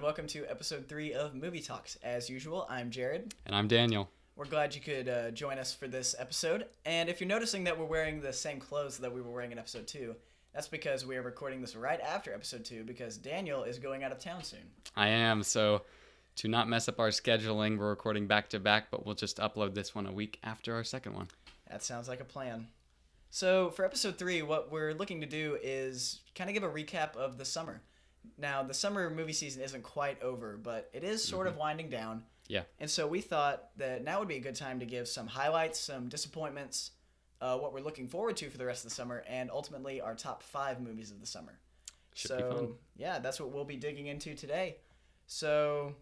welcome to episode 3 of Movie Talks. As usual, I'm Jared. And I'm Daniel. We're glad you could join us for this episode. And if you're noticing that we're wearing the same clothes that we were wearing in episode 2, that's because we are recording this right after episode 2 because Daniel is going out of town soon. I am, so to not mess up our scheduling, we're recording back to back, but we'll just upload this one a week after our second one. That sounds like a plan. So for episode 3, what we're looking to do is kind of give a recap of the summer. Now, the summer movie season isn't quite over, but it is sort of winding down. Yeah. And so we thought that now would be a good time to give some highlights, some disappointments, what we're looking forward to for the rest of the summer, and ultimately our top 5 movies of the summer. Should be fun. Yeah, that's what we'll be digging into today. So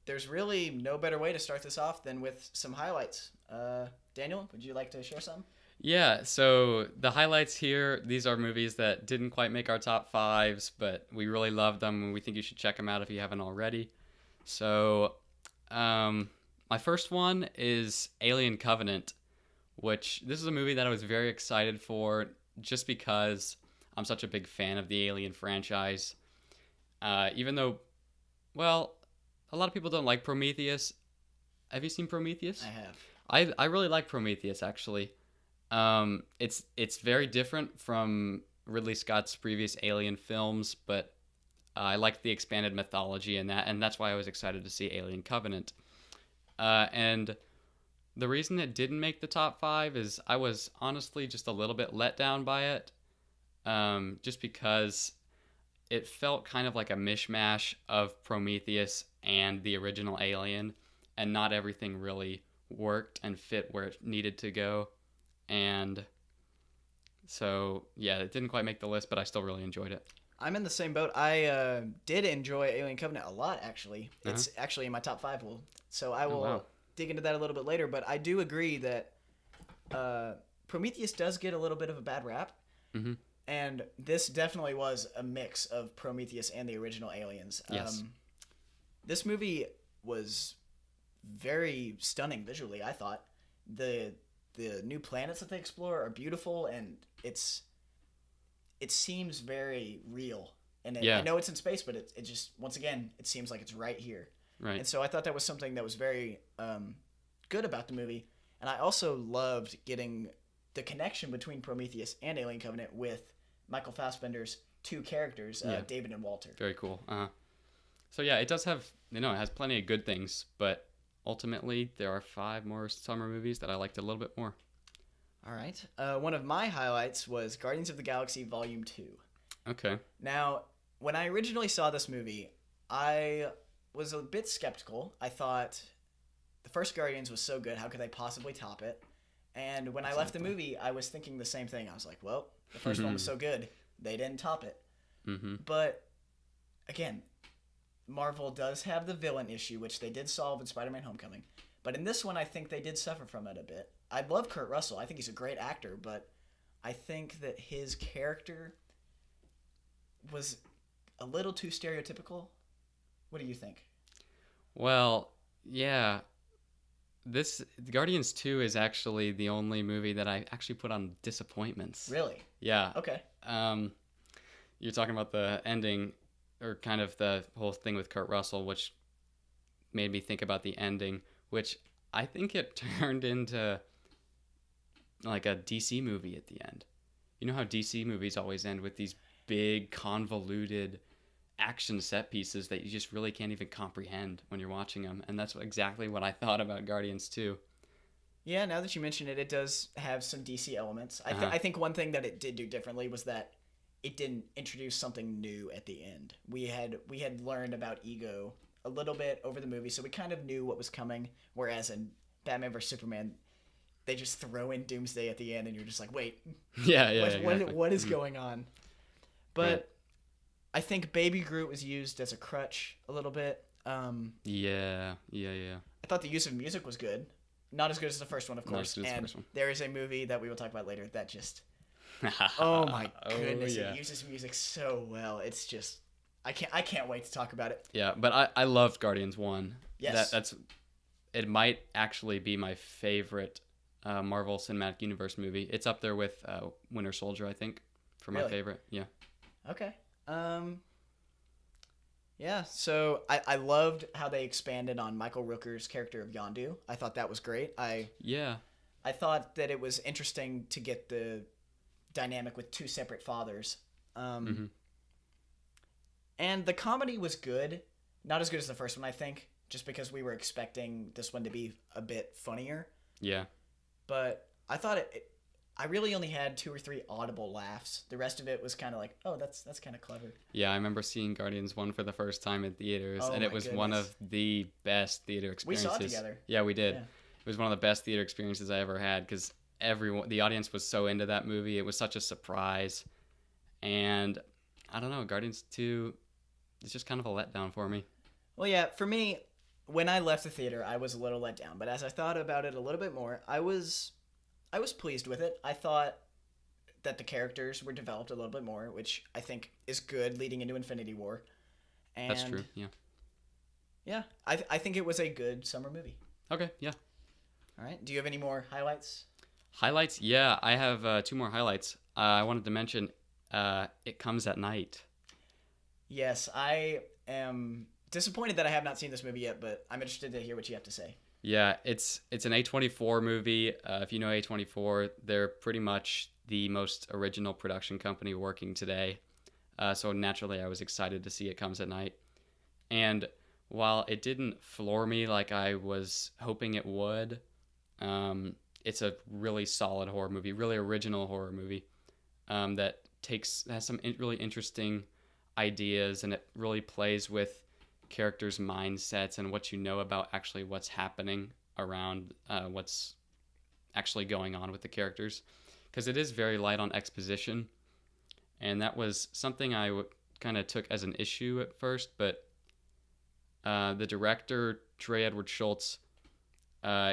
there's really no better way to start this off than with some highlights. Daniel, would you like to share some? Yeah, so the highlights here, these are movies that didn't quite make our top 5s, but we really love them, and we think you should check them out if you haven't already. So, my first one is Alien Covenant, which this is a movie that I was very excited for just because I'm such a big fan of the Alien franchise. Even though, well, a lot of people don't like Prometheus. Have you seen Prometheus? I have. I really like Prometheus, actually. It's very different from Ridley Scott's previous Alien films, but I liked the expanded mythology in that, and that's why I was excited to see Alien Covenant. And the reason it didn't make the top 5 is I was honestly just a little bit let down by it, just because it felt kind of like a mishmash of Prometheus and the original Alien, and not everything really worked and fit where it needed to go. And so, yeah, it didn't quite make the list, but I still really enjoyed it. I'm in the same boat. I did enjoy Alien Covenant a lot, actually. Uh-huh. It's actually in my top 5. So I will dig into that a little bit later. But I do agree that Prometheus does get a little bit of a bad rap. Mm-hmm. And this definitely was a mix of Prometheus and the original Aliens. Yes. This movie was very stunning visually, I thought. The new planets that they explore are beautiful, and it seems very real. And I know it's in space, but it just, once again, it seems like it's right here. Right. And so I thought that was something that was very good about the movie. And I also loved getting the connection between Prometheus and Alien Covenant with Michael Fassbender's 2 characters, David and Walter. Very cool. So yeah, it does have, it has plenty of good things, but ultimately there are 5 more summer movies that I liked a little bit more. All right. One of my highlights was Guardians of the Galaxy Volume 2. Okay. Now, when I originally saw this movie, I was a bit skeptical. I thought the first Guardians was so good, how could they possibly top it? And when I left the movie, I was thinking the same thing. I was like, well, the first one was so good, they didn't top it. Mm-hmm. But, again, Marvel does have the villain issue, which they did solve in Spider-Man Homecoming. But in this one, I think they did suffer from it a bit. I love Kurt Russell. I think he's a great actor, but I think that his character was a little too stereotypical. What do you think? Well, yeah. This Guardians 2 is actually the only movie that I actually put on disappointments. Really? Yeah. Okay. You're talking about the ending, or kind of the whole thing with Kurt Russell, which made me think about the ending, which I think it turned into like a DC movie at the end. You know how DC movies always end with these big, convoluted action set pieces that you just really can't even comprehend when you're watching them, and that's exactly what I thought about Guardians 2. Yeah, now that you mention it, it does have some DC elements. I think one thing that it did do differently was that it didn't introduce something new at the end. We had learned about Ego a little bit over the movie, so we kind of knew what was coming, whereas in Batman vs. Superman, they just throw in Doomsday at the end, and you're just like, wait, what is going on? But right. I think Baby Groot was used as a crutch a little bit. Yeah. I thought the use of music was good. Not as good as the first one, of course. And there is a movie that we will talk about later that just... oh my goodness, It uses music so well. It's just... I can't wait to talk about it. Yeah, but I loved Guardians 1. Yes. It might actually be my favorite Marvel Cinematic Universe movie. It's up there with Winter Soldier, I think, for my favorite. Yeah. Okay. Yeah, so I loved how they expanded on Michael Rooker's character of Yondu. I thought that was great. Yeah. I thought that it was interesting to get the dynamic with two separate fathers. Hmm. And the comedy was good. Not as good as the first one, I think, just because we were expecting this one to be a bit funnier. Yeah. But I thought I really only had 2 or 3 audible laughs. The rest of it was kind of like, oh, that's kind of clever. Yeah, I remember seeing Guardians 1 for the first time in theaters, Oh and it my was one goodness. of the best theater We experiences. saw it together. Yeah, we did. Yeah. It was one of the best theater experiences I ever had because the audience was so into that movie. It was such a surprise. And I don't know, Guardians 2 is just kind of a letdown for me. Well, yeah, for me, when I left the theater, I was a little let down. But as I thought about it a little bit more, I was pleased with it. I thought that the characters were developed a little bit more, which I think is good leading into Infinity War. And That's true, yeah. Yeah, I think it was a good summer movie. Okay, yeah. All right. Do you have any more highlights? Highlights? Yeah, I have 2 more highlights. I wanted to mention It Comes at Night. Yes, I am disappointed that I have not seen this movie yet, but I'm interested to hear what you have to say. Yeah, it's an A24 movie. If you know A24, they're pretty much the most original production company working today. So naturally, I was excited to see It Comes at Night. And while it didn't floor me like I was hoping it would, it's a really solid horror movie, really original horror movie that has some really interesting ideas, and it really plays with characters' mindsets and what you know about actually what's happening around what's actually going on with the characters, because it is very light on exposition, and that was something I kind of took as an issue at first, but the director, Trey Edward Schultz,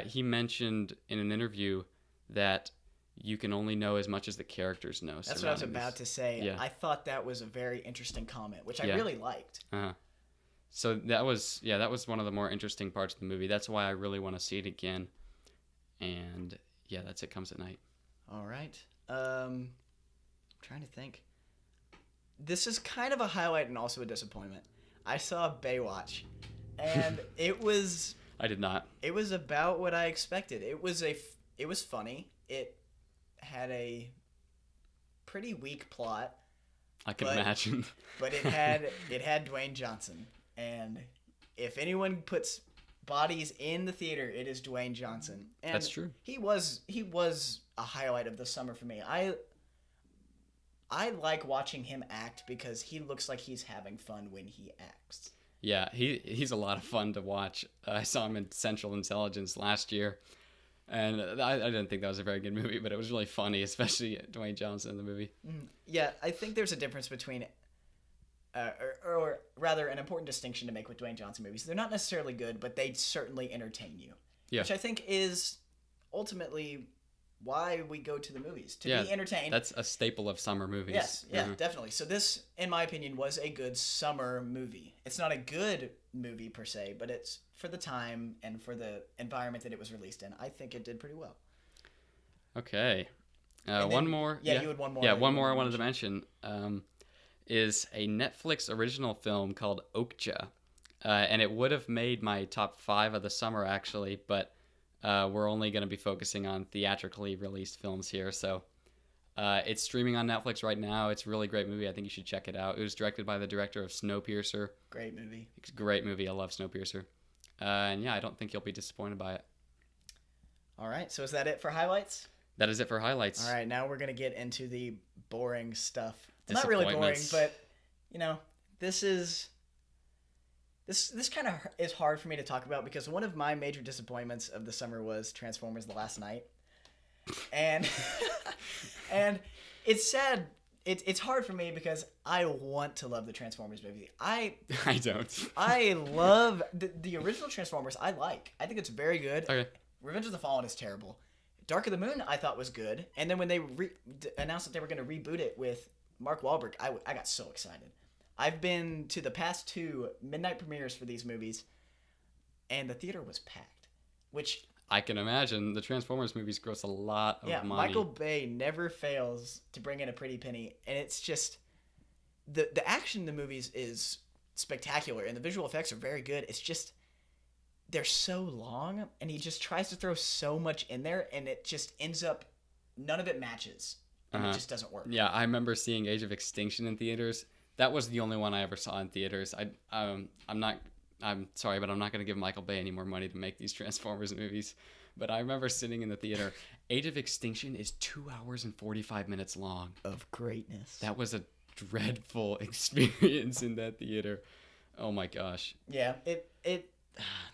he mentioned in an interview that you can only know as much as the characters know. That's what I was about to say. Yeah. I thought that was a very interesting comment, which I Yeah. really liked. So that was one of the more interesting parts of the movie. That's why I really want to see it again. And yeah, that's It Comes at Night. All right. I'm trying to think. This is kind of a highlight and also a disappointment. I saw Baywatch, and it was I did not. it was about what I expected. It was funny. It had a pretty weak plot, I can But- imagine. but it had Dwayne Johnson, and if anyone puts bodies in the theater, it is Dwayne Johnson. And That's true. He was a highlight of the summer for me. I like watching him act because he looks like he's having fun when he acts. Yeah, he's a lot of fun to watch. I saw him in Central Intelligence last year, and I didn't think that was a very good movie, but it was really funny, especially Dwayne Johnson in the movie. Yeah, I think there's a difference between, or rather, an important distinction to make with Dwayne Johnson movies. They're not necessarily good, but they certainly entertain you. Yeah. Which I think is ultimately why we go to the movies, to Yeah, be entertained. That's a staple of summer movies. Yes, yeah, Mhm. definitely. So this, in my opinion, was a good summer movie. It's not a good movie per se, but it's for the time and for the environment that it was released in. I think it did pretty well. Okay. And one then- more. yeah, you had one more Yeah, that one you more I wanted wanted to to mention is a Netflix original film called Okja. And it would have made my top 5 of the summer, actually, but we're only going to be focusing on theatrically released films here. So it's streaming on Netflix right now. It's a really great movie. I think you should check it out. It was directed by the director of Snowpiercer. Great movie. It's a great movie. I love Snowpiercer. And yeah, I don't think you'll be disappointed by it. All right, so is that it for highlights? That is it for highlights. All right, now we're going to get into the boring stuff. Well, not really boring, Disappointments. but, this kind of is hard for me to talk about because one of my major disappointments of the summer was Transformers: The Last Night. And and it's sad. It's hard for me because I want to love the Transformers movie. I don't. I love the original Transformers. I think it's very good. Okay. Revenge of the Fallen is terrible. Dark of the Moon I thought was good, and then when they announced that they were going to reboot it with Mark Wahlberg, I got so excited. I've been to the past 2 midnight premieres for these movies, and the theater was packed. Which I can imagine the Transformers movies gross a lot of money. Michael Bay never fails to bring in a pretty penny, and it's just the action in the movies is spectacular, and the visual effects are very good. It's just they're so long, and he just tries to throw so much in there, and it just ends up none of it matches, and it just doesn't work. Yeah, I remember seeing Age of Extinction in theaters. That was the only one I ever saw in theaters. I'm sorry, but I'm not going to give Michael Bay any more money to make these Transformers movies. But I remember sitting in the theater. Age of Extinction is 2 hours and 45 minutes long. Of greatness. That was a dreadful experience in that theater. Oh my gosh. Yeah,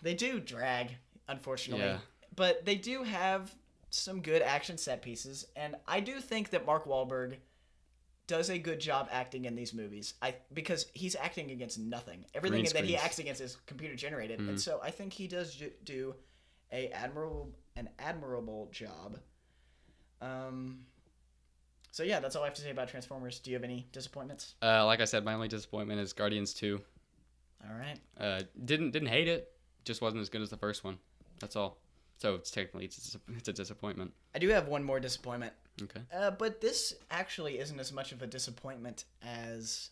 they do drag, unfortunately. Yeah. But they do have some good action set pieces, and I do think that Mark Wahlberg does a good job acting in these movies. Because he's acting against nothing. Everything that he acts against is computer generated, and so I think he does do an admirable job. So yeah, that's all I have to say about Transformers. Do you have any disappointments? Like I said, my only disappointment is Guardians 2. All right. Didn't hate it, just wasn't as good as the first one. That's all. So it's technically it's a disappointment. I do have one more disappointment. Okay. But this actually isn't as much of a disappointment as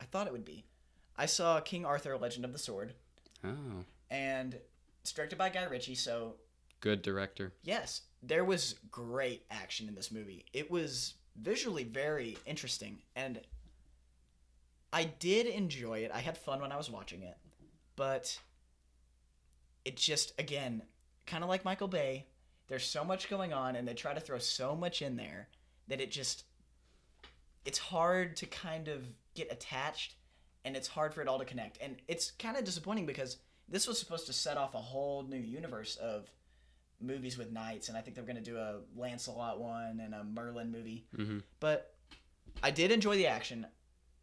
I thought it would be. I saw King Arthur: Legend of the Sword. Oh. And it's directed by Guy Ritchie, so good director. Yes, there was great action in this movie. It was visually very interesting, and I did enjoy it. I had fun when I was watching it, but it just, again, kind of like Michael Bay, there's so much going on, and they try to throw so much in there that it's hard to kind of get attached, and it's hard for it all to connect. And it's kind of disappointing because this was supposed to set off a whole new universe of movies with knights, and I think they're going to do a Lancelot one and a Merlin movie. Mm-hmm. But I did enjoy the action.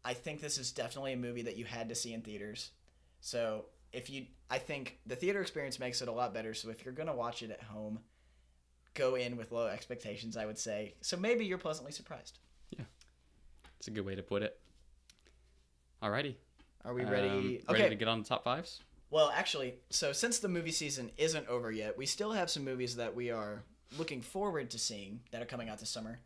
I think this is definitely a movie that you had to see in theaters. So I think the theater experience makes it a lot better. So if you're going to watch it at home, go in with low expectations, I would say. So maybe you're pleasantly surprised. Yeah. It's a good way to put it. Alrighty. Are we ready? Ready to get on the top fives? Well, actually, so since the movie season isn't over yet, we still have some movies that we are looking forward to seeing that are coming out this summer.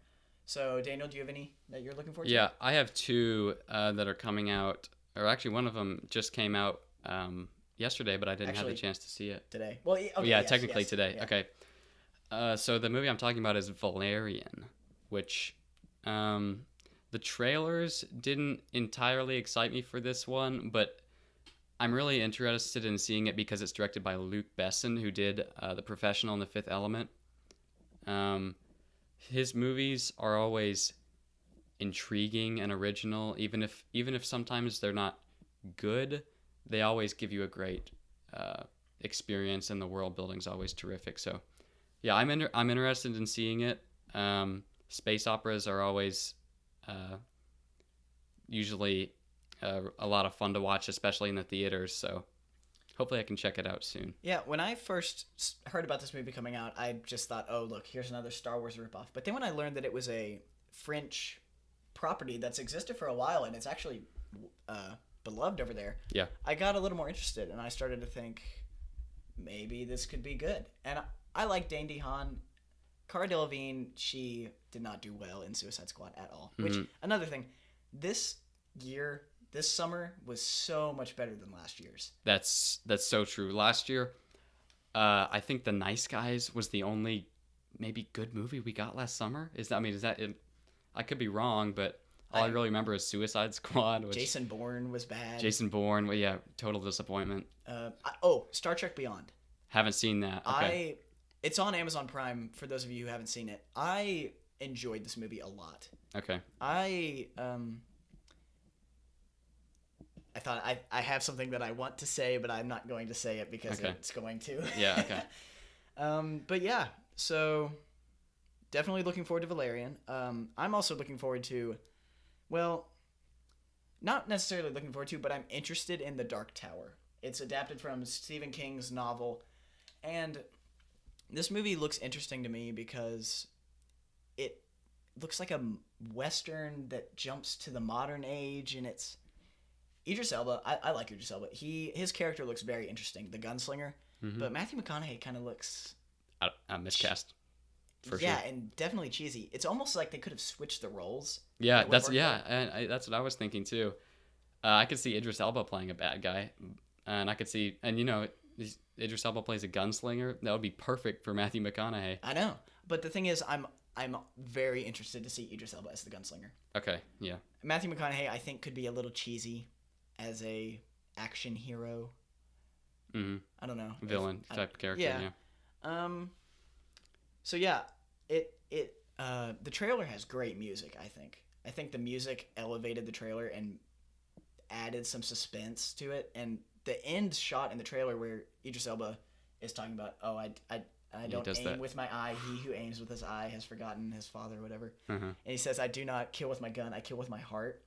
So, Daniel, do you have any that you're looking forward to? Yeah, I have two that are coming out, or actually one of them just came out yesterday, but I didn't have the chance to see it. Today. Well, okay, yeah, technically yes, today. Yeah. Okay. So the movie I'm talking about is Valerian, which the trailers didn't entirely excite me for this one, but I'm really interested in seeing it because it's directed by Luc Besson, who did The Professional and The Fifth Element. His movies are always intriguing and original, even if sometimes they're not good. They always give you a great experience, and the world building's always terrific. So, yeah, I'm interested in seeing it. Space operas are always usually a lot of fun to watch, especially in the theaters. So hopefully I can check it out soon. Yeah, when I first heard about this movie coming out, I just thought, oh, look, here's another Star Wars ripoff. But then when I learned that it was a French property that's existed for a while and it's actually beloved over there, yeah, I got a little more interested, and I started to think maybe this could be good. And I like Dane DeHaan. Cara Delevingne, she did not do well in Suicide Squad at all. Which, another thing, this summer was so much better than last year's. That's so true. Last year, I think The Nice Guys was the only maybe good movie we got last summer. Is that it? I could be wrong, but all I really remember is Suicide Squad. Which, Jason Bourne was bad. Jason Bourne, well, yeah, total disappointment. Star Trek Beyond. Haven't seen that. Okay. It's on Amazon Prime for those of you who haven't seen it. I enjoyed this movie a lot. Okay. I thought I have something that I want to say, but I'm not going to say it because it's going to. Yeah, okay. But yeah, so definitely looking forward to Valerian. I'm also looking forward to, well, not necessarily looking forward to, but I'm interested in The Dark Tower. It's adapted from Stephen King's novel, and this movie looks interesting to me because it looks like a Western that jumps to the modern age, and it's Idris Elba. I like Idris Elba. His character looks very interesting, the gunslinger. Mm-hmm. But Matthew McConaughey kind of looks a miscast. For yeah, sure. and definitely cheesy. It's almost like they could have switched the roles. Yeah, that's what I was thinking too. I could see Idris Elba playing a bad guy, and I could see, and Idris Elba plays a gunslinger. That would be perfect for Matthew McConaughey. I know, but the thing is, I'm very interested to see Idris Elba as the gunslinger. Okay, yeah. Matthew McConaughey, I think, could be a little cheesy as a action hero. Mm-hmm. I don't know, Villain type character. Yeah. So yeah, the trailer has great music. I think the music elevated the trailer and added some suspense to it. And the end shot in the trailer where Idris Elba is talking about, I don't aim with my eye. He who aims with his eye has forgotten his father, or whatever. Uh-huh. And he says, I do not kill with my gun. I kill with my heart.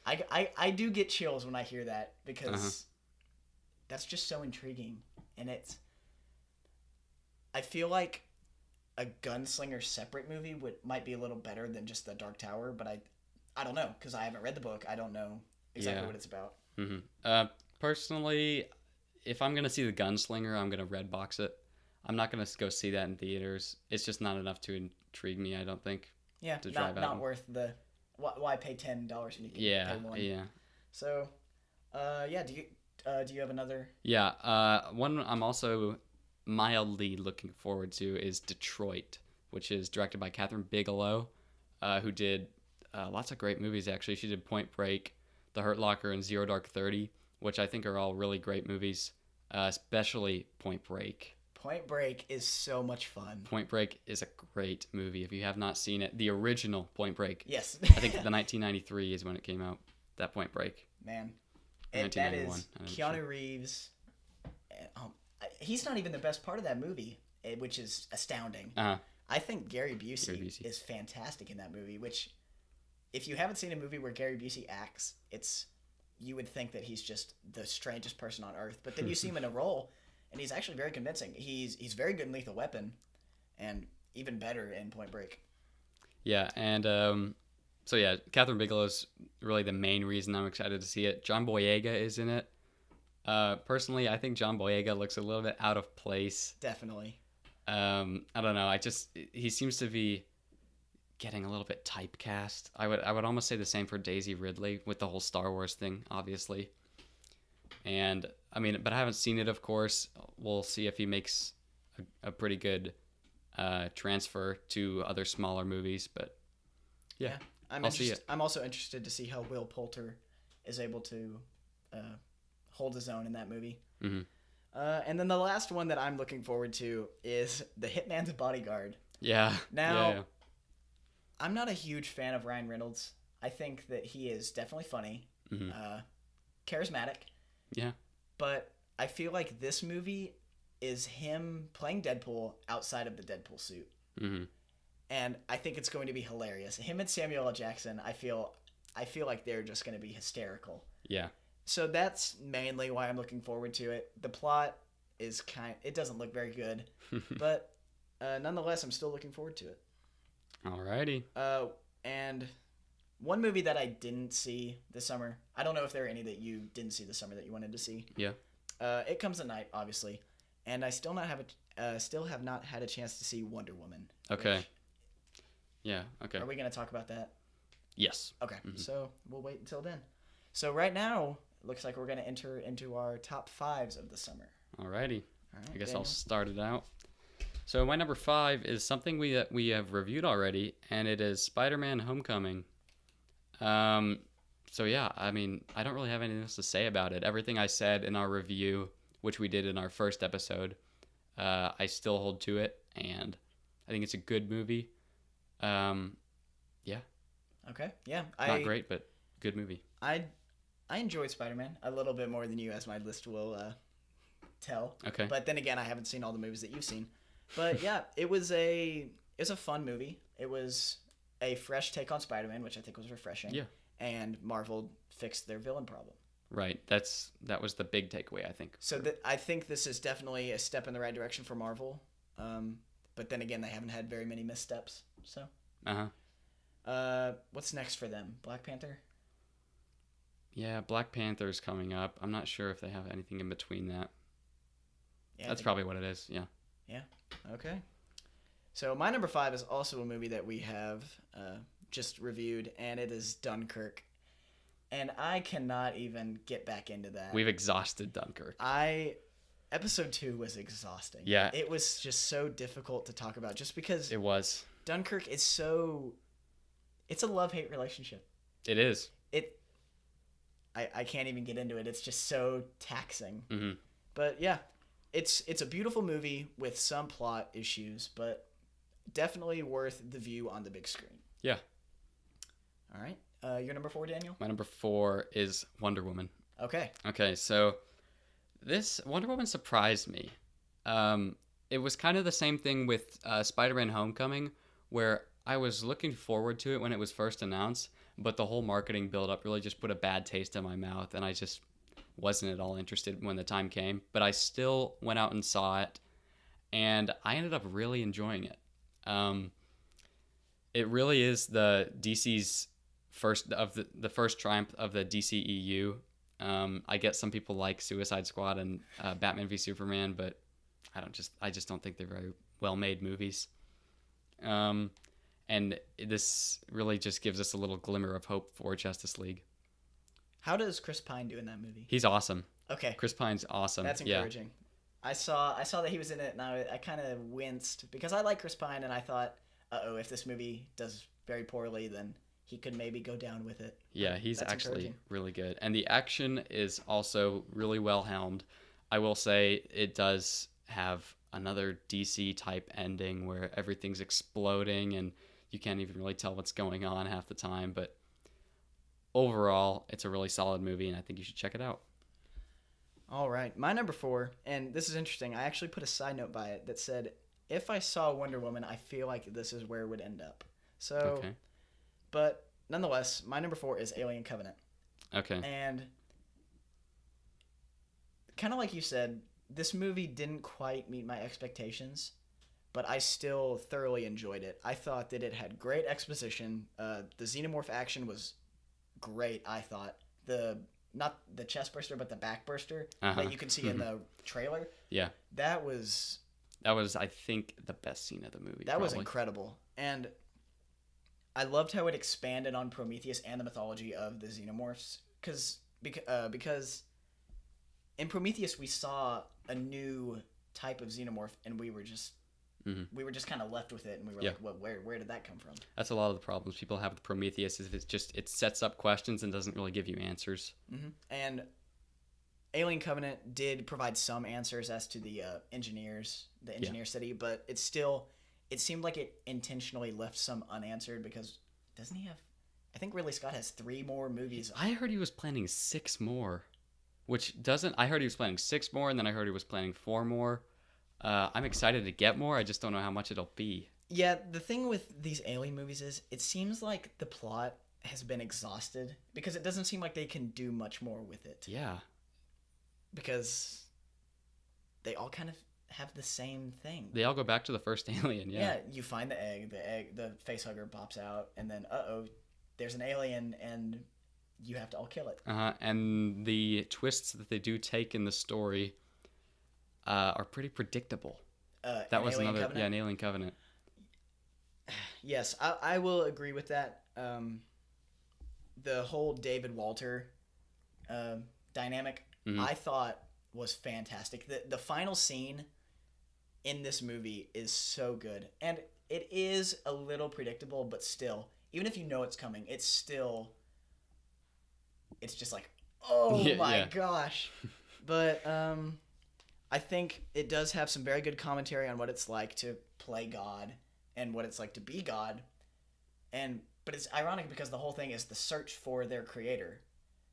I do get chills when I hear that because that's just so intriguing. And I feel like a gunslinger separate movie might be a little better than just the Dark Tower, but I don't know because I haven't read the book. I don't know exactly what it's about. Mm-hmm. Personally, if I'm gonna see the gunslinger, I'm gonna red box it. I'm not gonna go see that in theaters. It's just not enough to intrigue me. I don't think. Yeah, not worth the. Why pay $10 when you can pay one? Yeah. So, do you have another? Yeah. One I'm also mildly looking forward to is Detroit, which is directed by Catherine Bigelow, who did lots of great movies. Actually, she did Point Break, The Hurt Locker, and Zero Dark 30, which I think are all really great movies. Especially Point Break. Point Break is so much fun. Point Break is a great movie. If you have not seen it, the original Point Break. Yes. I think the 1993 is when it came out. That Point Break. Man, that is Keanu Reeves. He's not even the best part of that movie, which is astounding. Uh-huh. I think Gary Busey is fantastic in that movie. Which, if you haven't seen a movie where Gary Busey acts, you would think that he's just the strangest person on earth. But then you see him in a role. And he's actually very convincing. He's very good in Lethal Weapon, and even better in Point Break. Yeah, and so yeah, Catherine Bigelow's really the main reason I'm excited to see it. John Boyega is in it. Personally, I think John Boyega looks a little bit out of place. Definitely. I don't know. He seems to be getting a little bit typecast. I would almost say the same for Daisy Ridley with the whole Star Wars thing, obviously. And I mean, but I haven't seen it, of course. We'll see if he makes a pretty good transfer to other smaller movies. But yeah. I'll see it. I'm also interested to see how Will Poulter is able to hold his own in that movie. Mm-hmm. And then the last one that I'm looking forward to is The Hitman's Bodyguard. Yeah. Now, yeah. I'm not a huge fan of Ryan Reynolds. I think that he is definitely funny, charismatic. Yeah. But I feel like this movie is him playing Deadpool outside of the Deadpool suit. Mm-hmm. And I think it's going to be hilarious. Him and Samuel L. Jackson, I feel like they're just going to be hysterical. Yeah. So that's mainly why I'm looking forward to it. The plot is it doesn't look very good, but nonetheless, I'm still looking forward to it. Alrighty. And one movie that I didn't see this summer, I don't know if there are any that you didn't see this summer that you wanted to see. Yeah. It Comes at Night, obviously, and I still have not had a chance to see Wonder Woman. Okay. Yeah. Okay. Are we going to talk about that? Yes. Okay. Mm-hmm. So we'll wait until then. So right now, it looks like we're going to enter into our top 5s of the summer. Alrighty. All right, I guess Daniel? I'll start it out. So my number 5 is something we have reviewed already, and it is Spider-Man: Homecoming. So yeah, I mean, I don't really have anything else to say about it. Everything I said in our review, which we did in our first episode, I still hold to it, and I think it's a good movie. Yeah. Okay. Yeah. Not great, but good movie. I enjoyed Spider-Man a little bit more than you, as my list will tell. Okay. But then again, I haven't seen all the movies that you've seen. But yeah, it was a fun movie. It was a fresh take on Spider-Man, which I think was refreshing. Yeah. And Marvel fixed their villain problem. Right. That was the big takeaway, I think. So I think this is definitely a step in the right direction for Marvel. But then again, they haven't had very many missteps. So. What's next for them? Black Panther? Yeah, Black Panther's coming up. I'm not sure if they have anything in between that. Yeah, that's probably what it is. Yeah. Yeah. Okay. So my number 5 is also a movie that we have just reviewed, and it is Dunkirk. and I cannot even get back into that. We've exhausted Dunkirk. Episode 2 was exhausting. Yeah. It was just so difficult to talk about just because It was. Dunkirk is so... It's a love-hate relationship. It is. I can't even get into it. It's just so taxing. Mm-hmm. But yeah, it's a beautiful movie with some plot issues, but definitely worth the view on the big screen. Yeah. All right. Your number 4, Daniel? My number 4 is Wonder Woman. Okay. Okay, so this Wonder Woman surprised me. It was kind of the same thing with Spider-Man Homecoming, where I was looking forward to it when it was first announced, but the whole marketing build-up really just put a bad taste in my mouth, and I just wasn't at all interested when the time came. But I still went out and saw it, and I ended up really enjoying it. It really is the DC's first triumph of the DCEU. I get some people like Suicide Squad and Batman v Superman, but I just don't think they're very well made movies. And this really just gives us a little glimmer of hope for Justice League. How does Chris Pine do in that movie? He's awesome. Okay. Chris Pine's awesome. That's encouraging. Yeah. I saw that he was in it, and I kind of winced because I like Chris Pine, and I thought, if this movie does very poorly, then he could maybe go down with it. Yeah, he's actually really good. And the action is also really well helmed. I will say it does have another DC type ending where everything's exploding and you can't even really tell what's going on half the time. But overall, it's a really solid movie, and I think you should check it out. All right. My number 4, and this is interesting. I actually put a side note by it that said, if I saw Wonder Woman, I feel like this is where it would end up. So, okay. But nonetheless, my number 4 is Alien Covenant. Okay. And kind of like you said, this movie didn't quite meet my expectations, but I still thoroughly enjoyed it. I thought that it had great exposition. The xenomorph action was great, I thought. Not the chest burster, but the back burster that you can see in the trailer. Yeah. That was, I think, the best scene of the movie. That was incredible. And I loved how it expanded on Prometheus and the mythology of the xenomorphs. Because in Prometheus, we saw a new type of xenomorph, and we were just kind of left with it, and we were like, well, where did that come from? That's a lot of the problems people have with Prometheus is it sets up questions and doesn't really give you answers. Mm-hmm. And Alien Covenant did provide some answers as to the engineer city, but it seemed like it intentionally left some unanswered because doesn't he have... I think Ridley Scott has 3 more movies. I heard he was planning 6 more, I heard he was planning 6 more, and then I heard he was planning 4 more. I'm excited to get more. I just don't know how much it'll be. Yeah, the thing with these Alien movies is it seems like the plot has been exhausted because it doesn't seem like they can do much more with it. Yeah. Because they all kind of have the same thing. They all go back to the first Alien, yeah. Yeah, you find the egg, the facehugger pops out, and then, there's an alien, and you have to all kill it. And the twists that they do take in the story are pretty predictable. That was an Alien Covenant. Yes, I will agree with that. The whole David Walter dynamic, I thought was fantastic. The final scene in this movie is so good. And it is a little predictable, but still, even if you know it's coming, it's just like, my gosh. But I think it does have some very good commentary on what it's like to play God and what it's like to be God. But it's ironic because the whole thing is the search for their creator.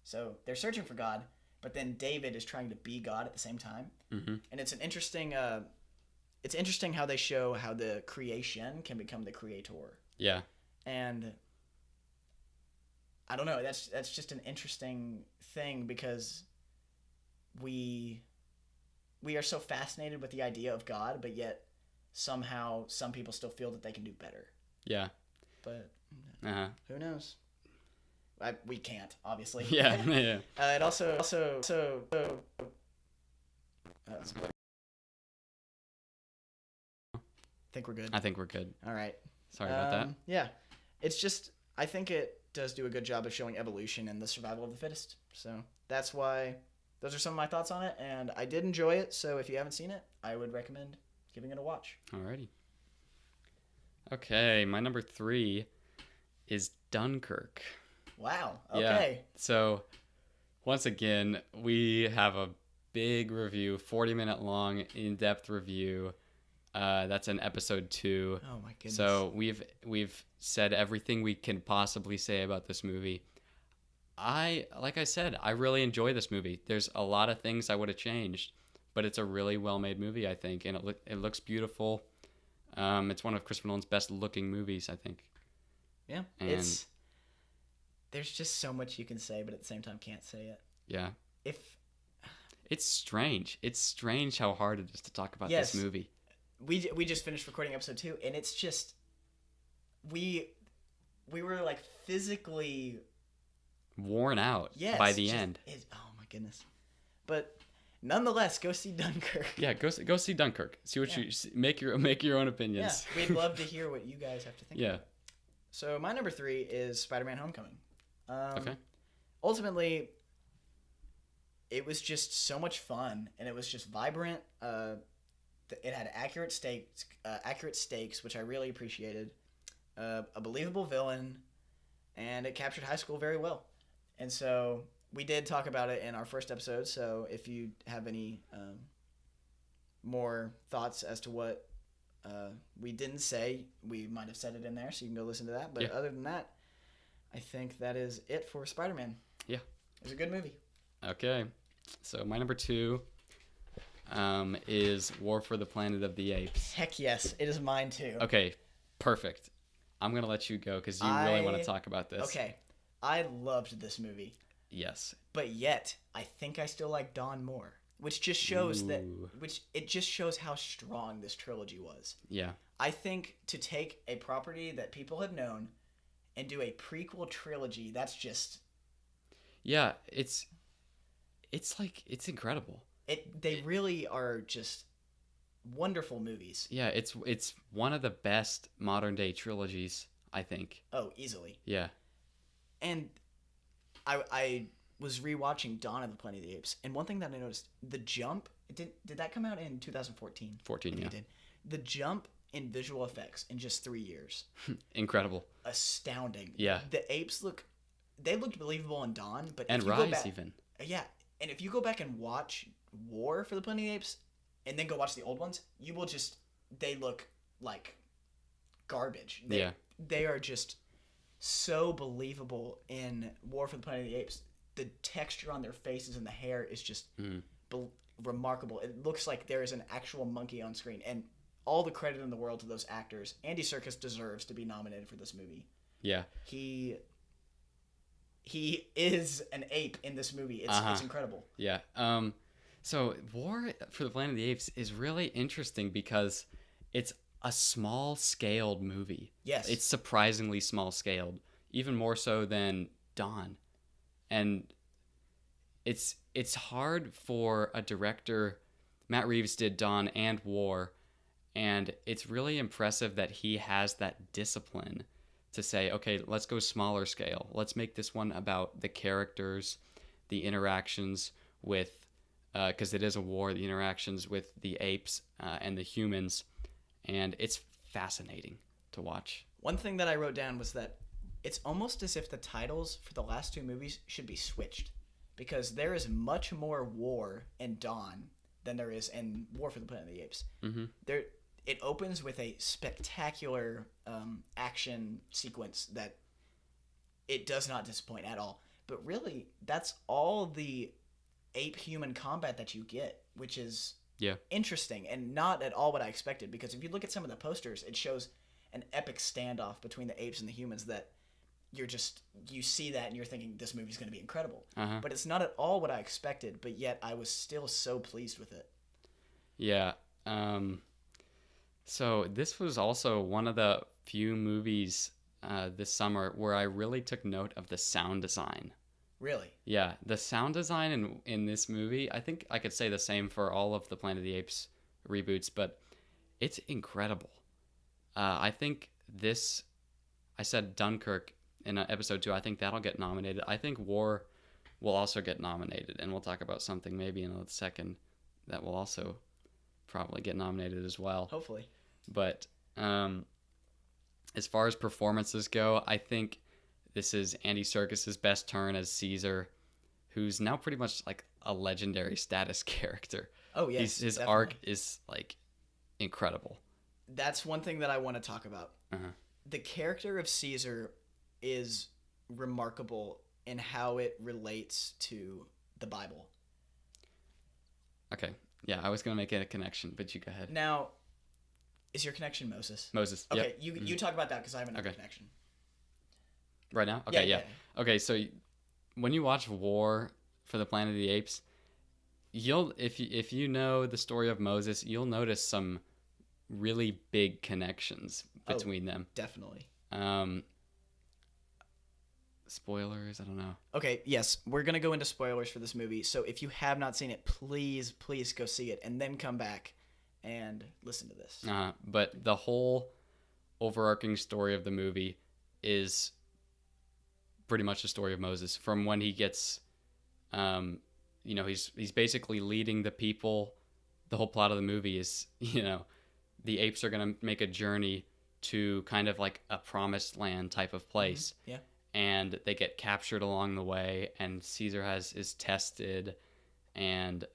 So they're searching for God, but then David is trying to be God at the same time. Mm-hmm. And it's interesting how they show how the creation can become the creator. Yeah. And I don't know, that's just an interesting thing because we are so fascinated with the idea of God, but yet somehow some people still feel that they can do better. Yeah. But who knows? We can't, obviously. Yeah. Yeah. It also I think we're good. I think we're good. All right. Sorry about that. Yeah. It's just, I think it does do a good job of showing evolution and the survival of the fittest. So that's why those are some of my thoughts on it, and I did enjoy it. So if you haven't seen it, I would recommend giving it a watch. Alrighty. Okay, my number 3 is Dunkirk. Wow. Okay. Yeah. So once again, we have a big review, 40-minute long, in-depth review. That's in episode 2. Oh my goodness. So we've said everything we can possibly say about this movie. Like I said, I really enjoy this movie. There's a lot of things I would have changed, but it's a really well-made movie, I think, and it looks beautiful. It's one of Christopher Nolan's best-looking movies, I think. Yeah, and there's just so much you can say, but at the same time can't say it. Yeah. If it's strange. It's strange how hard it is to talk about this movie. We just finished recording episode 2, and it's just we were like physically worn out by the end. Oh my goodness! But nonetheless, go see Dunkirk. Yeah, go see Dunkirk. See what you make your own opinions. Yeah, we'd love to hear what you guys have to think. Yeah. About it. So my number 3 is Spider-Man: Homecoming. Okay. Ultimately, it was just so much fun, and it was just vibrant. It had accurate stakes, which I really appreciated. A believable villain, and it captured high school very well. And so we did talk about it in our first episode. So if you have any more thoughts as to what we didn't say, we might have said it in there, so you can go listen to that. But other than that, I think that is it for Spider-Man. Yeah. It was a good movie. Okay. So my number 2 is War for the Planet of the Apes. Heck yes, it is mine too. Okay, perfect. I'm going to let you go because you really want to talk about this. Okay. I loved this movie. Yes. But yet, I think I still like Dawn more. Which just shows it just shows how strong this trilogy was. Yeah. I think to take a property that people have known and do a prequel trilogy, that's just... Yeah, it's incredible. They really are just wonderful movies. Yeah, it's one of the best modern day trilogies, I think. Oh, easily. Yeah. And I was rewatching Dawn of the Planet of the Apes, and one thing that I noticed, the jump, did that come out in 2014? 14, yeah. It did. The jump in visual effects in just 3 years. Incredible. Astounding. Yeah. The apes looked believable in Dawn, but and if you Rise go back, even. Yeah, and if you go back and watch War for the Planet of the Apes, and then go watch the old ones, you will they look like garbage. They are just so believable in War for the Planet of the Apes. The texture on their faces and the hair is just remarkable. It looks like there is an actual monkey on screen, and all the credit in the world to those actors. Andy Serkis deserves to be nominated for this movie. Yeah. He is an ape in this movie. It's incredible. Yeah. So War for the Planet of the Apes is really interesting because it's a small-scaled movie. Yes. It's surprisingly small-scaled, even more so than Dawn. And it's hard for a director. Matt Reeves did Dawn and War, and it's really impressive that he has that discipline to say, okay, let's go smaller scale. Let's make this one about the characters, the interactions with, because it is a war, the interactions with the apes and the humans, and it's fascinating to watch. One thing that I wrote down was that it's almost as if the titles for the last 2 movies should be switched, because there is much more war in Dawn than there is in War for the Planet of the Apes. Mm-hmm. It opens with a spectacular action sequence that it does not disappoint at all. But really, that's all the ape-human combat that you get, which is interesting and not at all what I expected. Because if you look at some of the posters, it shows an epic standoff between the apes and the humans that you see that and you're thinking this movie's going to be incredible. But it's not at all what I expected, but yet I was still so pleased with it. Yeah. So this was also one of the few movies this summer where I really took note of the sound design. Really? Yeah. The sound design in this movie, I think I could say the same for all of the Planet of the Apes reboots, but it's incredible. I think I said Dunkirk in episode 2. I think that'll get nominated. I think War will also get nominated, and we'll talk about something maybe in a second that will also probably get nominated as well. Hopefully. But as far as performances go, I think this is Andy Serkis's best turn as Caesar, who's now pretty much like a legendary status character. Oh, yes. His definitely. arc is like incredible. That's one thing that I want to talk about. The character of Caesar is remarkable in how it relates to the Bible. Okay. Yeah, I was going to make a connection, but you go ahead. Now, is your connection Moses? Moses. Okay, yep. you talk about that because I have another connection. Right now? Okay, yeah. Okay, so when you watch War for the Planet of the Apes, if you know the story of Moses, you'll notice some really big connections between them. Definitely. Spoilers, I don't know. Okay, yes, we're going to go into spoilers for this movie. So if you have not seen it, please go see it and then come back and listen to this. But the whole overarching story of the movie is pretty much the story of Moses from when he gets he's basically leading the people. The whole plot of the movie is, the apes are going to make a journey to kind of like a promised land type of place. Yeah. And they get captured along the way, and Caesar is tested and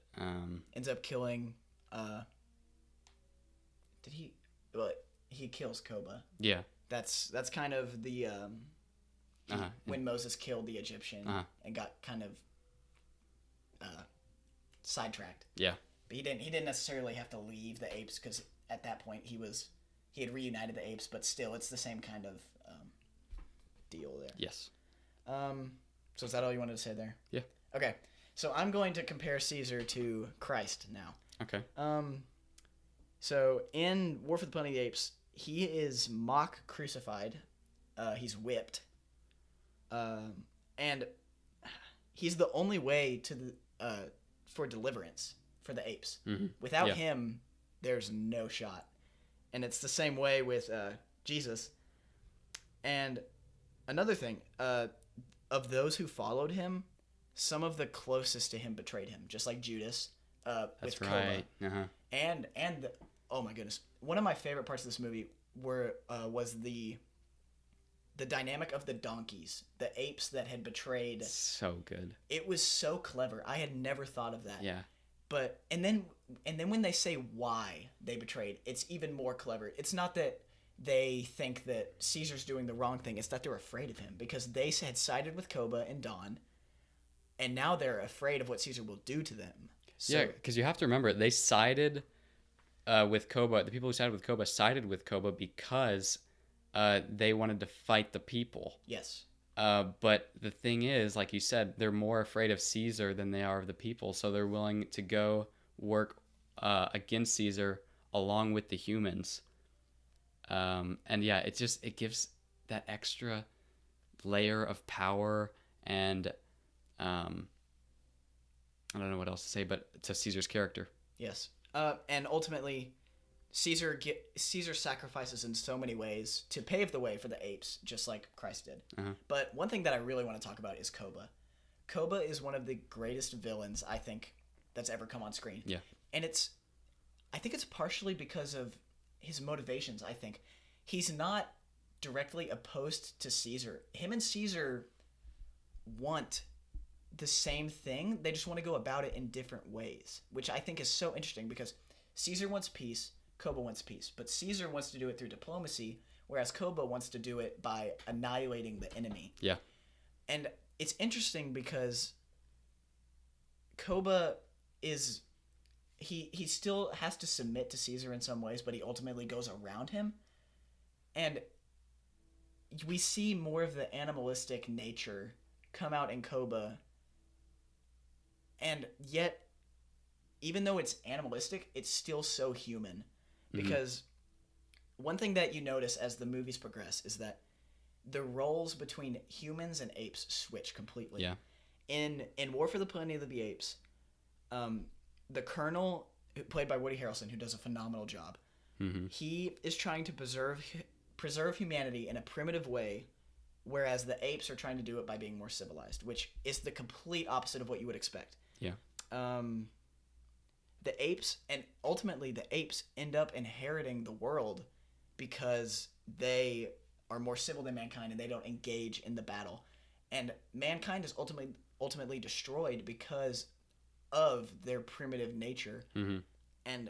ends up killing he kills Koba. Yeah. That's kind of the when Moses killed the Egyptian and got kind of sidetracked. Yeah. But he didn't necessarily have to leave the apes because at that point he had reunited the apes, but still it's the same kind of deal there. Yes. So is that all you wanted to say there? Yeah. Okay. So I'm going to compare Caesar to Christ now. Okay. So in War for the Planet of the Apes, he is mock crucified. He's whipped. And he's the only way for deliverance for the apes. Mm-hmm. Without him, there's no shot. And it's the same way with Jesus. And another thing, of those who followed him, some of the closest to him betrayed him, just like Judas with right. Koba. And oh my goodness, one of my favorite parts of this movie was the dynamic of the donkeys, the apes that had betrayed. So good. It was so clever. I had never thought of that. Yeah. But and then when they say why they betrayed, it's even more clever. It's not that they think that Caesar's doing the wrong thing. It's that they're afraid of him because they had sided with Koba and Don, and now they're afraid of what Caesar will do to them. So, yeah, because you have to remember, they sided with Koba. The people who sided with Koba sided with Koba because they wanted to fight the people. Yes. But the thing is, like you said, they're more afraid of Caesar than they are of the people, so they're willing to go work against Caesar along with the humans. And yeah, it gives that extra layer of power and I don't know what else to say, but to Caesar's character. Yes. And ultimately, Caesar sacrifices in so many ways to pave the way for the apes, just like Christ did. But one thing that I really want to talk about is Koba. Koba is one of the greatest villains, I think, that's ever come on screen. Yeah. And I think it's partially because of his motivations, I think. He's not directly opposed to Caesar. Him and Caesar want the same thing. They just want to go about it in different ways, which I think is so interesting because Caesar wants peace, Koba wants peace. But Caesar wants to do it through diplomacy, whereas Koba wants to do it by annihilating the enemy. Yeah. And it's interesting because Koba is... He still has to submit to Caesar in some ways, but he ultimately goes around him. And we see more of the animalistic nature come out in Koba. And yet, even though it's animalistic, it's still so human. Because one thing that you notice as the movies progress is that the roles between humans and apes switch completely. Yeah. In War for the Planet of the Apes, the Colonel, played by Woody Harrelson, who does a phenomenal job, he is trying to preserve humanity in a primitive way whereas the apes are trying to do it by being more civilized, which is the complete opposite of what you would expect. Yeah. The apes, and ultimately the apes end up inheriting the world because they are more civil than mankind and they don't engage in the battle. And mankind is ultimately destroyed because of their primitive nature. Mm-hmm. And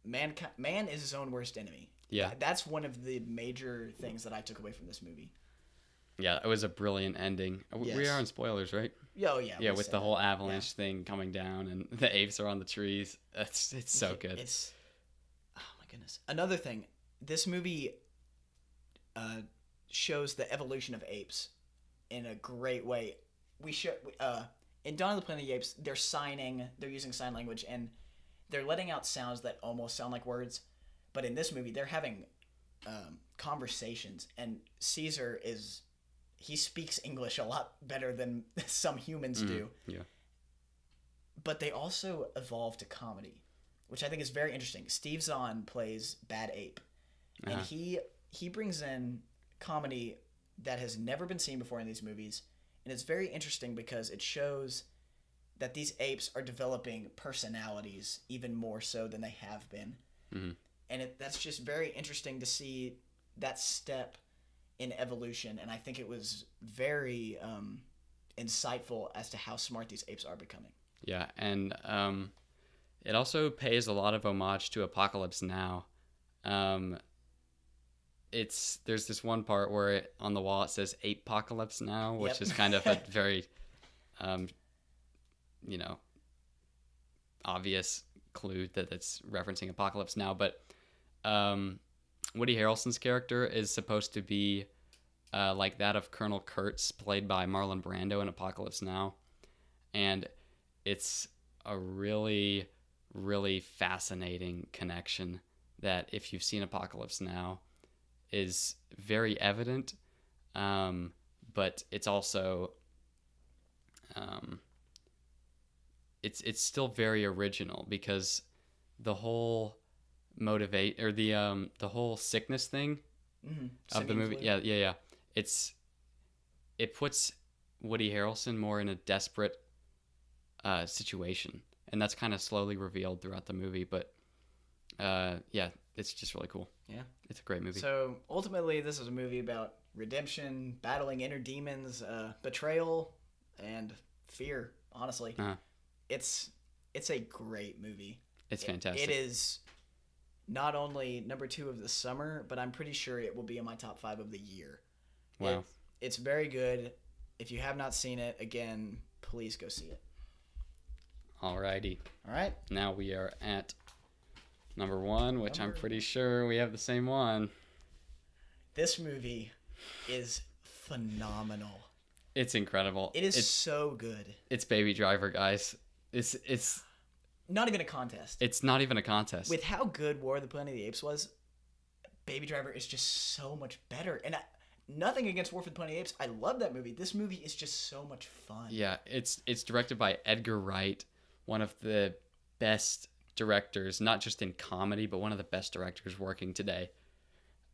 man is his own worst enemy. Yeah. That's one of the major things that I took away from this movie. Yeah, it was a brilliant ending. Yes. We are on spoilers, right? Oh, yeah. Yeah, with the whole avalanche thing coming down and the apes are on the trees. It's so good. Oh my goodness. Another thing, this movie shows the evolution of apes in a great way. In Dawn of the Planet of the Apes, they're using sign language, and they're letting out sounds that almost sound like words. But in this movie, they're having conversations, and Caesar he speaks English a lot better than some humans do. Yeah. But they also evolve to comedy, which I think is very interesting. Steve Zahn plays Bad Ape, and he brings in comedy that has never been seen before in these movies, and it's very interesting because it shows that these apes are developing personalities even more so than they have been. Mm-hmm. And that's just very interesting to see that step in evolution, and I think it was very insightful as to how smart these apes are becoming. Yeah, and it also pays a lot of homage to Apocalypse Now. There's this one part where on the wall it says Apocalypse Now, which is kind of a very obvious clue that it's referencing Apocalypse Now. But Woody Harrelson's character is supposed to be like that of Colonel Kurtz, played by Marlon Brando in Apocalypse Now. And it's a really, really fascinating connection that, if you've seen Apocalypse Now, is very evident, but it's also it's still very original, because the whole the whole sickness thing of the movie, it puts Woody Harrelson more in a desperate situation, and that's kind of slowly revealed throughout the movie. But it's just really cool. Yeah, it's a great movie. So ultimately, this is a movie about redemption, battling inner demons, betrayal, and fear. Honestly, it's a great movie. It's fantastic. It is not only number 2 of the summer, but I'm pretty sure it will be in my top 5 of the year. Wow. It's very good. If you have not seen it, again, please go see it. Alrighty. All right. Now we are at number 1, which I'm pretty sure we have the same one. This movie is phenomenal. It's incredible. It's so good. It's Baby Driver, guys. It's not even a contest. It's not even a contest. With how good War of the Planet of the Apes was, Baby Driver is just so much better. And nothing against War of the Planet of the Apes. I love that movie. This movie is just so much fun. Yeah, it's directed by Edgar Wright, one of the best directors, not just in comedy, but one of the best directors working today.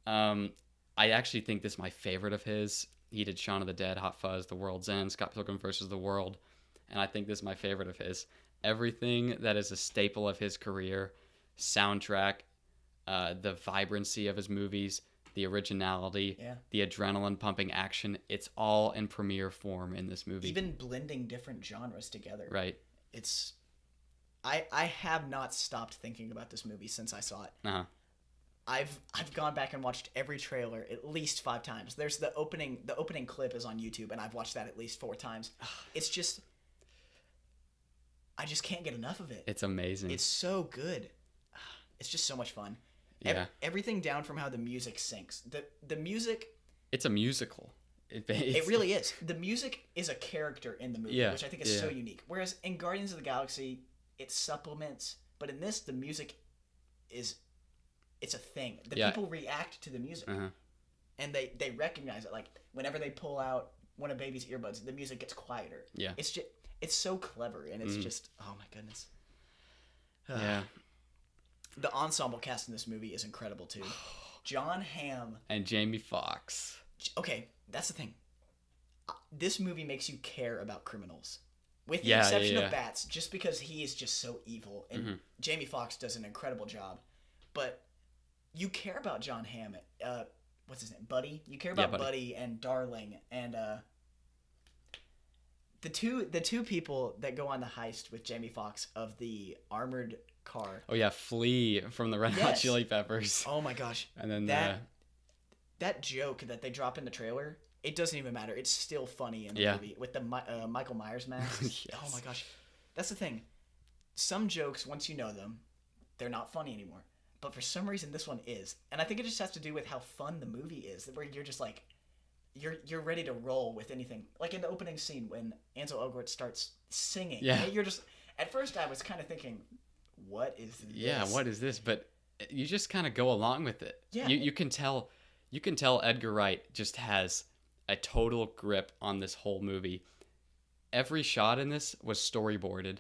I actually think this is my favorite of his. He did Shaun of the Dead, Hot Fuzz, The World's End, Scott Pilgrim vs. the World, and I think this is my favorite of his. Everything that is a staple of his career, soundtrack, the vibrancy of his movies, the originality, the adrenaline-pumping action, it's all in premiere form in this movie. Even blending different genres together. Right. I have not stopped thinking about this movie since I saw it. Uh-huh. I've gone back and watched every trailer at least 5 times. There's the opening clip is on YouTube, and I've watched that at least 4 times. It's just, I just can't get enough of it. It's amazing. It's so good. It's just so much fun. Yeah. Everything down from how the music syncs. The music. It's a musical. It really is. The music is a character in the movie, which I think is so unique. Whereas in Guardians of the Galaxy, it supplements, but in this, the music it's a thing. The people react to the music, and they recognize it. Like whenever they pull out one of Baby's earbuds, the music gets quieter. Yeah, it's so clever, and it's just, oh my goodness. Yeah. The ensemble cast in this movie is incredible too. John Hamm and Jamie Foxx. Okay, that's the thing. this movie makes you care about criminals. With the Yeah, exception yeah. of Bats, just because he is just so evil, and Jamie Foxx does an incredible job. But you care about John Hammond. What's his name? Buddy. You care about Buddy and Darling and the two people that go on the heist with Jamie Foxx of the armored car. Oh yeah, Flea from the Red Hot Chili Peppers. Oh my gosh. And then that joke that they drop in the trailer, it doesn't even matter. It's still funny in the movie with the Michael Myers mask. Yes. Oh my gosh. That's the thing. Some jokes, once you know them, they're not funny anymore. But for some reason, this one is. And I think it just has to do with how fun the movie is, where you're just like, you're ready to roll with anything. Like in the opening scene when Ansel Elgort starts singing. Yeah. You're just, at first I was kind of thinking, what is this? Yeah, what is this? But you just kind of go along with it. Yeah. You can tell Edgar Wright just has a total grip on this whole movie. Every shot in this was storyboarded,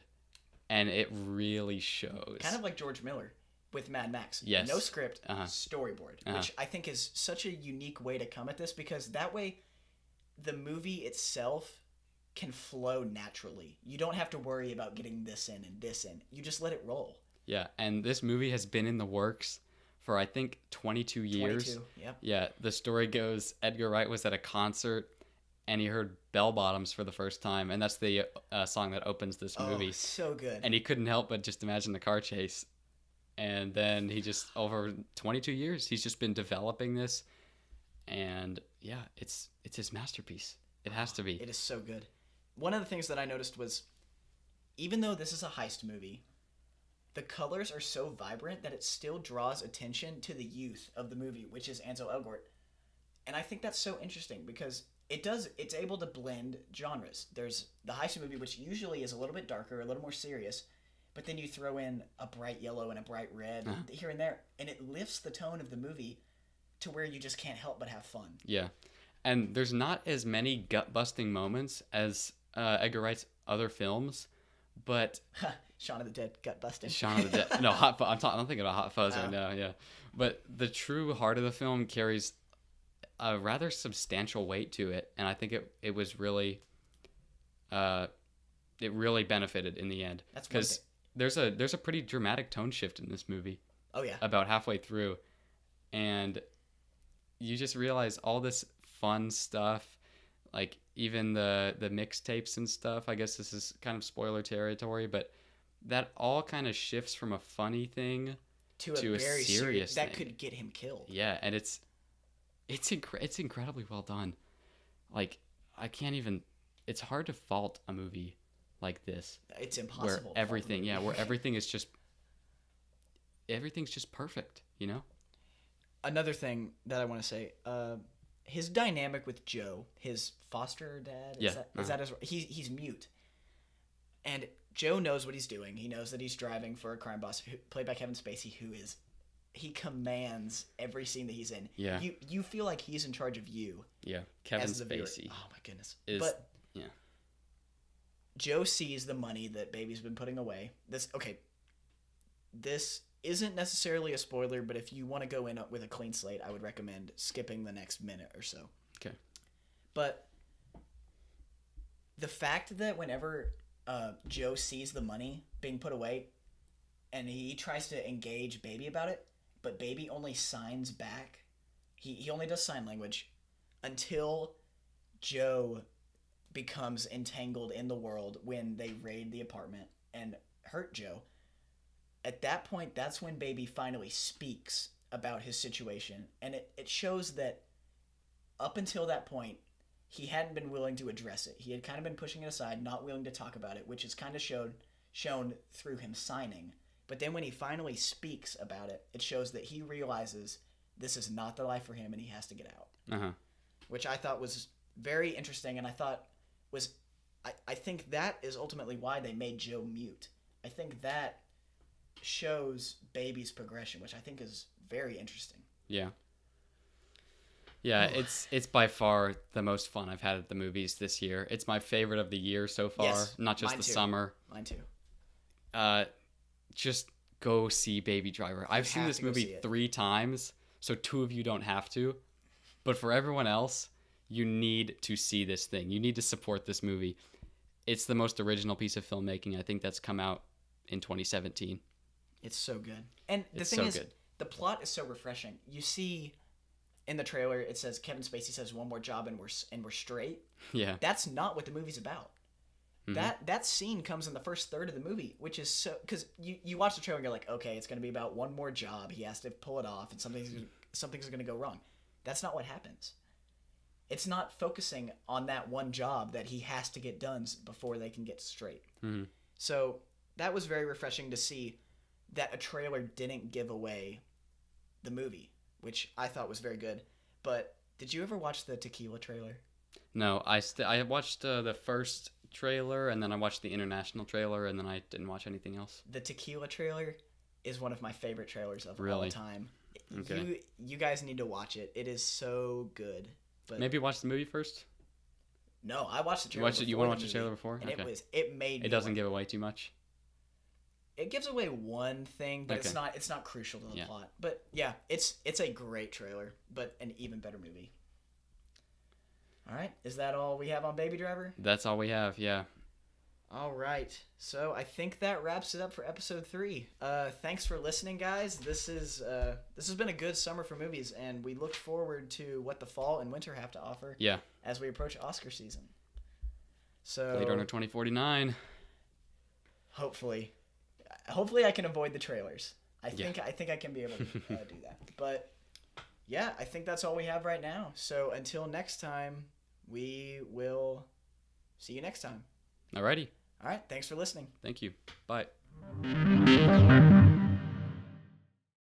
and it really shows. Kind of like George Miller with Mad Max. Yes. No script, storyboard, which I think is such a unique way to come at this, because that way the movie itself can flow naturally. You don't have to worry about getting this in and this in. You just let it roll. Yeah, and this movie has been in the works for, I think, 22 years. 22, yep. Yeah, the story goes Edgar Wright was at a concert and he heard Bell Bottoms for the first time, and that's the song that opens this movie. Oh, so good. And he couldn't help but just imagine the car chase. And then he just, over 22 years, he's just been developing this. And yeah, it's his masterpiece. It has to be. It is so good. One of the things that I noticed was, even though this is a heist movie, the colors are so vibrant that it still draws attention to the youth of the movie, which is Ansel Elgort. And I think that's so interesting because it's able to blend genres. There's the heist movie, which usually is a little bit darker, a little more serious, but then you throw in a bright yellow and a bright red here and there, and it lifts the tone of the movie to where you just can't help but have fun. Yeah. And there's not as many gut-busting moments as Edgar Wright's other films, but... Shaun of the Dead, gut-busting. Shaun of the Dead. No, Hot Fuzz. I'm thinking about Hot Fuzz right now, yeah. But the true heart of the film carries a rather substantial weight to it, and I think it was really... it really benefited in the end. That's one thing. Because there's a pretty dramatic tone shift in this movie. Oh, yeah. About halfway through. And you just realize all this fun stuff, like even the mixtapes and stuff. I guess this is kind of spoiler territory, but that all kind of shifts from a funny thing to a very serious thing. That could get him killed. Yeah, and it's incredibly well done. Like, I can't even... It's hard to fault a movie like this. It's impossible. Where everything's just perfect, you know? Another thing that I want to say, his dynamic with Joe, his foster dad, is that his... He's mute. And Joe knows what he's doing. He knows that he's driving for a crime boss played by Kevin Spacey, he commands every scene that he's in. Yeah. You feel like he's in charge of you. Yeah. Kevin as the viewer. Spacey. Oh my goodness. But yeah. Joe sees the money that Baby's been putting away. This isn't necessarily a spoiler, but if you want to go in with a clean slate, I would recommend skipping the next minute or so. Okay. But the fact that whenever Joe sees the money being put away and he tries to engage Baby about it, but Baby only signs back. He only does sign language until Joe becomes entangled in the world when they raid the apartment and hurt Joe. At that point, that's when Baby finally speaks about his situation. And it shows that up until that point, he hadn't been willing to address it. He had kind of been pushing it aside, not willing to talk about it, which is kind of shown through him signing. But then when he finally speaks about it, it shows that he realizes this is not the life for him and he has to get out. Uh-huh. Which I thought was very interesting, and I think that is ultimately why they made Joe mute. I think that shows Baby's progression, which I think is very interesting. Yeah. Yeah, it's by far the most fun I've had at the movies this year. It's my favorite of the year so far, not just the summer. Mine too. Just go see Baby Driver. I've seen this movie 3 times, so 2 of you don't have to. But for everyone else, you need to see this thing. You need to support this movie. It's the most original piece of filmmaking I think that's come out in 2017. It's so good. And the thing is, the plot is so refreshing. You see in the trailer, it says Kevin Spacey says one more job and we're straight. Yeah. That's not what the movie's about. That scene comes in the first third of the movie, which is so, because you watch the trailer and you're like, okay, it's going to be about one more job. He has to pull it off and something's going to go wrong. That's not what happens. It's not focusing on that one job that he has to get done before they can get straight. Mm-hmm. So that was very refreshing to see that a trailer didn't give away the movie, which I thought was very good. But did you ever watch the Tequila trailer? No, I watched the first trailer, and then I watched the international trailer, and then I didn't watch anything else. The Tequila trailer is one of my favorite trailers of all time. Okay. You guys need to watch it. It is so good. But maybe watch the movie first? No, I watched the trailer. You want to watch the trailer before? And okay. It doesn't give away too much. It gives away one thing, but it's not crucial to the plot. But yeah, it's a great trailer, but an even better movie. All right, is that all we have on Baby Driver? That's all we have, yeah. All right, so I think that wraps it up for episode 3. Thanks for listening, guys. This has been a good summer for movies, and we look forward to what the fall and winter have to offer. Yeah. As we approach Oscar season. So Blade Runner 2049. Hopefully, I can avoid the trailers. I think I can be able to do that. But yeah, I think that's all we have right now. So until next time, we will see you next time. Alrighty. All right. Thanks for listening. Thank you. Bye.